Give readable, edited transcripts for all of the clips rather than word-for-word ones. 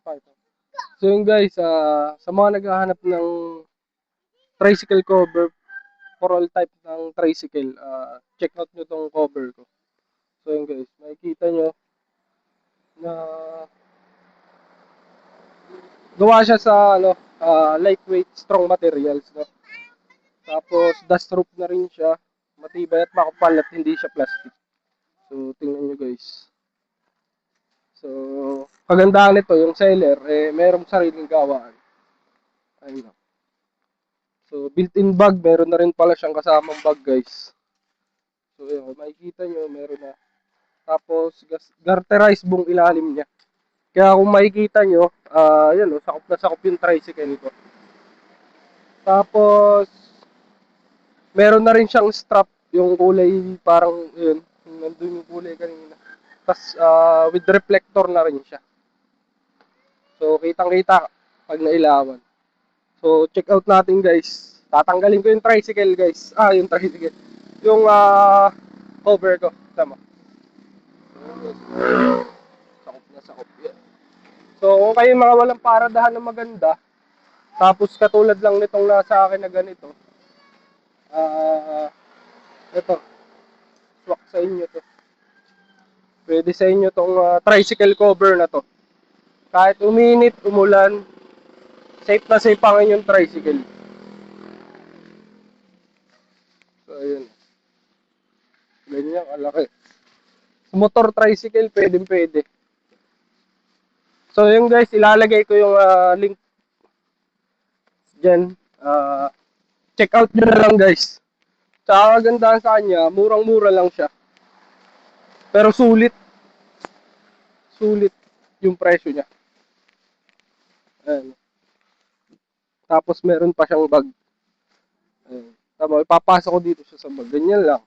Pakita. So yun guys, sa mga naghahanap ng tricycle cover for all type ng tricycle, check out nyo tong cover ko. So yun guys, makikita nyo na gawa siya sa lightweight, strong materials. No? Tapos dustproof na rin siya, matibay at makapal at hindi siya plastic. So tingnan nyo guys. So kagandahan nito, yung seller, merong sariling gawaan. Ayun. So built-in bag, meron na rin pala siyang kasamang bag guys. So yun, kung makikita nyo, meron na. Tapos garterized buong ilalim niya. Kaya kung makikita nyo, yun, sakop na sakop yung tricycle ko. Tapos meron na rin siyang strap, yung kulay parang yun, nandun yung kulay kanina. Tapos with reflector na rin siya. So kitang-kita pag nailawan. So check out natin guys. Tatanggalin ko yung tricycle guys. Yung tricycle. Yung cover ko. Tama. Sakop na sakop yan. So kung kayo mga walang paradahan na maganda, tapos katulad lang nitong nasa akin na ganito, ito, swak sa inyo to. Pwede sa inyo tong tricycle cover na to. Kahit uminit, umulan, safe na safe ang inyong tricycle. So ayun. Ganyan, kalaki. Motor tricycle, pwedeng pwede. So yun guys, ilalagay ko yung link dyan. Check out nyo na lang guys. Sa kagandahan sa kanya, murang-mura lang siya. Pero sulit. Sulit yung presyo niya. Ayan. Tapos meron pa siyang bag. Ayan. Tama, ipapasok ko dito siya sa bag. Ganyan lang.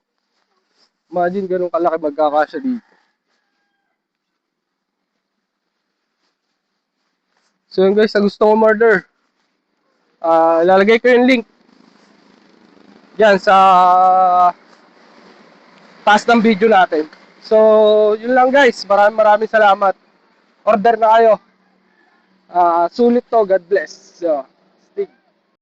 Imagine ganun kalaki magkakasya dito. So yun guys, sa gusto ko murder, lalagay ko yung link dyan sa taas ng video natin. So yun lang guys, maraming salamat. Order na kayo. Sulit to, God bless. So,